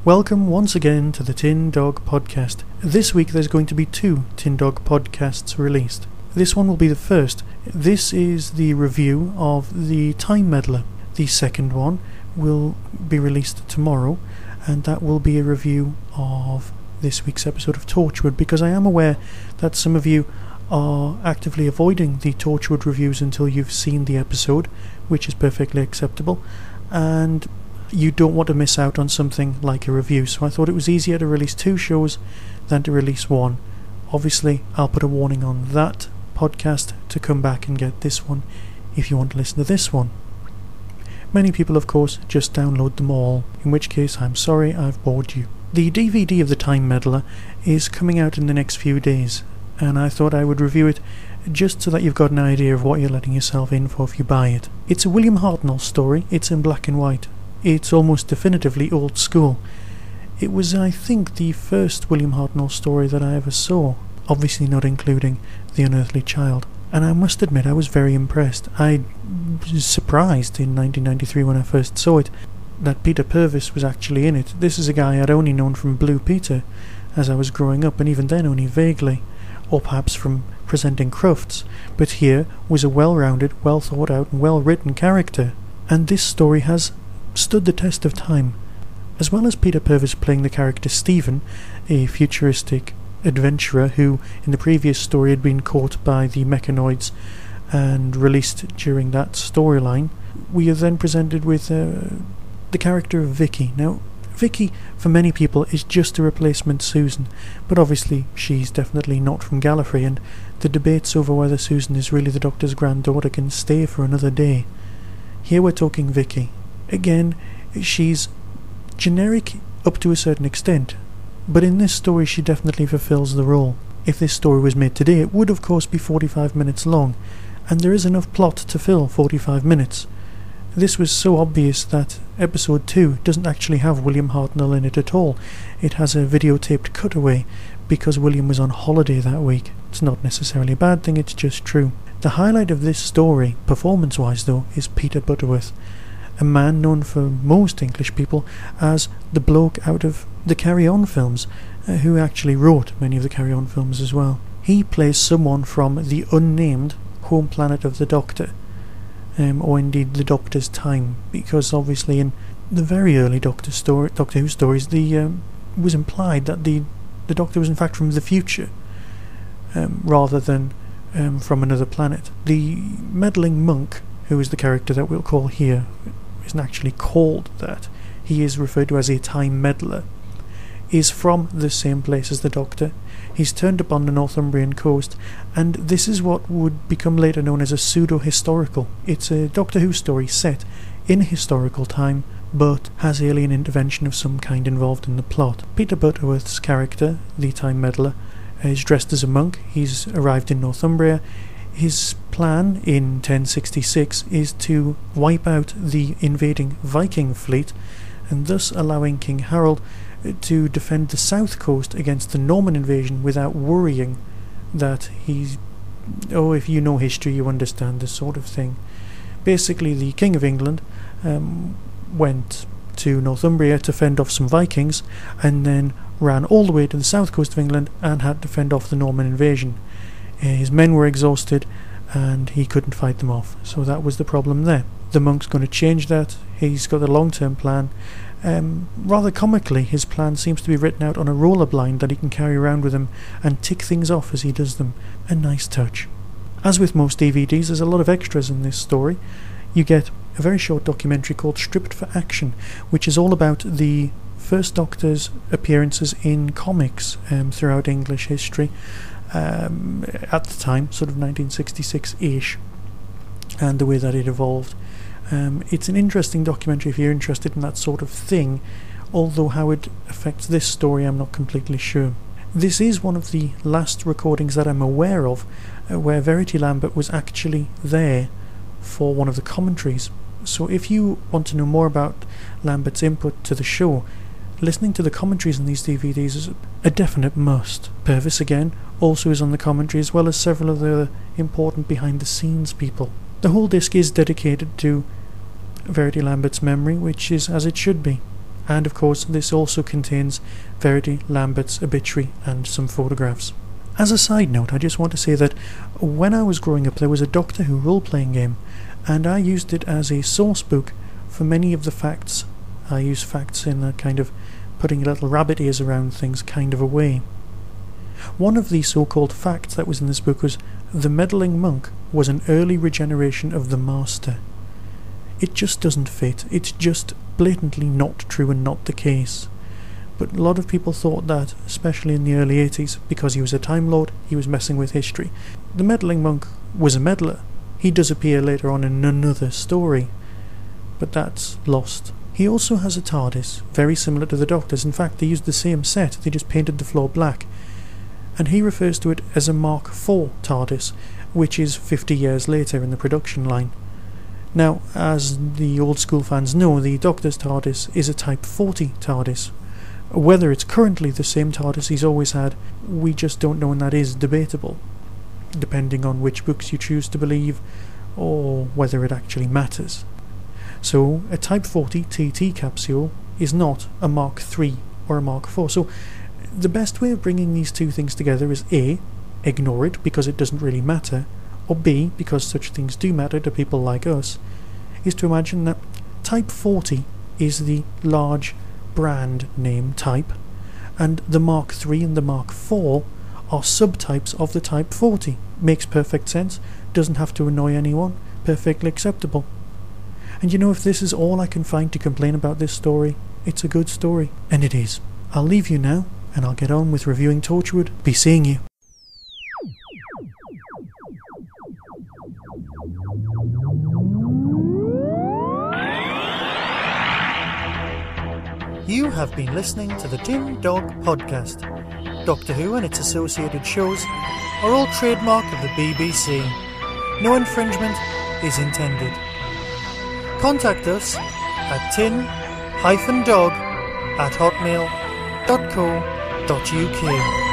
Welcome once again to the Tin Dog Podcast. This week there's going to be 2 Tin Dog podcasts released. This one will be the first. This is the review of the Time Meddler. The second one will be released tomorrow, and that will be a review of this week's episode of Torchwood, because I am aware that some of you are actively avoiding the Torchwood reviews until you've seen the episode, which is perfectly acceptable, and you don't want to miss out on something like a review, so I thought it was easier to release 2 shows than to release 1. Obviously, I'll put a warning on that podcast to come back and get this one if you want to listen to this one. Many people, of course, just download them all, in which case I'm sorry I've bored you. The DVD of the Time Meddler is coming out in the next few days, and I thought I would review it just so that you've got an idea of what you're letting yourself in for if you buy it. It's a William Hartnell story. It's in black and white. It's almost definitively old school. It was, I think, the first William Hartnell story that I ever saw, obviously not including The Unearthly Child. And I must admit I was very impressed. I was surprised in 1993 when I first saw it that Peter Purves was actually in it. This is a guy I'd only known from Blue Peter as I was growing up, and even then only vaguely, or perhaps from presenting Crufts. But here was a well-rounded, well-thought-out and well-written character, and this story has stood the test of time. As well as Peter Purves playing the character Stephen, a futuristic adventurer who in the previous story had been caught by the mechanoids and released during that storyline, we are then presented with the character of Vicky. Now, Vicky for many people is just a replacement Susan, but obviously she's definitely not from Gallifrey, and the debates over whether Susan is really the Doctor's granddaughter can stay for another day. Here we're talking Vicky. Again, she's generic up to a certain extent, but in this story she definitely fulfills the role. If this story was made today, it would of course be 45 minutes long, and there is enough plot to fill 45 minutes. This was so obvious that episode 2 doesn't actually have William Hartnell in it at all. It has a videotaped cutaway because William was on holiday that week. It's not necessarily a bad thing, it's just true. The highlight of this story, performance-wise though, is Peter Butterworth, a man known for most English people as the bloke out of the Carry On films, who actually wrote many of the Carry On films as well. He plays someone from the unnamed home planet of the Doctor, or indeed the Doctor's time, because obviously in the very early Doctor Who stories, was implied that the Doctor was in fact from the future, rather than from another planet. The meddling monk, who is the character that we'll call here, isn't actually called that. He is referred to as a Time Meddler, is from the same place as the Doctor. He's turned up on the Northumbrian coast, and this is what would become later known as a pseudo-historical. It's a Doctor Who story set in historical time, but has alien intervention of some kind involved in the plot. Peter Butterworth's character, the Time Meddler, is dressed as a monk. He's arrived in Northumbria. His plan in 1066 is to wipe out the invading Viking fleet, and thus allowing King Harold to defend the south coast against the Norman invasion without worrying that he's... Oh, if you know history, you understand this sort of thing. Basically, the King of England went to Northumbria to fend off some Vikings, and then ran all the way to the south coast of England and had to fend off the Norman invasion. His men were exhausted and he couldn't fight them off, so that was the problem there. The monk's going to change that. He's got a long-term plan. Rather comically, his plan seems to be written out on a roller blind that he can carry around with him and tick things off as he does them. A nice touch. As with most DVDs, there's a lot of extras in this story. You get a very short documentary called Stripped for Action, which is all about the First Doctor's appearances in comics throughout English history at the time, sort of 1966-ish. and the way that it evolved. It's an interesting documentary if you're interested in that sort of thing, although how it affects this story I'm not completely sure. This is one of the last recordings that I'm aware of where Verity Lambert was actually there for one of the commentaries. So if you want to know more about Lambert's input to the show, listening to the commentaries in these DVDs is a definite must. Purvis again also is on the commentary, as well as several other important behind the scenes people. The whole disc is dedicated to Verity Lambert's memory, which is as it should be. And of course this also contains Verity Lambert's obituary and some photographs. As a side note, I just want to say that when I was growing up there was a Doctor Who role-playing game, and I used it as a source book for many of the facts. I use facts in a kind of putting little rabbit ears around things kind of a way. One of the so-called facts that was in this book was the meddling monk was an early regeneration of the Master. It just doesn't fit. It's just blatantly not true and not the case. But a lot of people thought that, especially in the early 80s, because he was a Time Lord, he was messing with history. The meddling monk was a meddler. He does appear later on in another story, but that's lost. He also has a TARDIS, very similar to the Doctor's. In fact, they used the same set, they just painted the floor black. And he refers to it as a Mark IV TARDIS, which is 50 years later in the production line. Now, as the old school fans know, the Doctor's TARDIS is a Type 40 TARDIS. Whether it's currently the same TARDIS he's always had, we just don't know, and that is debatable, depending on which books you choose to believe, or whether it actually matters. So, a Type 40 TT capsule is not a Mark III or a Mark IV. So, the best way of bringing these two things together is A, ignore it because it doesn't really matter, or B, because such things do matter to people like us, is to imagine that Type 40 is the large brand name type, and the Mark III and the Mark IV are subtypes of the Type 40. Makes perfect sense, doesn't have to annoy anyone, perfectly acceptable. And you know, if this is all I can find to complain about this story, it's a good story. And it is. I'll leave you now, and I'll get on with reviewing Torchwood. Be seeing you. You have been listening to the Tin Dog Podcast. Doctor Who and its associated shows are all trademark of the BBC. No infringement is intended. Contact us at tin-dog@hotmail.co.uk.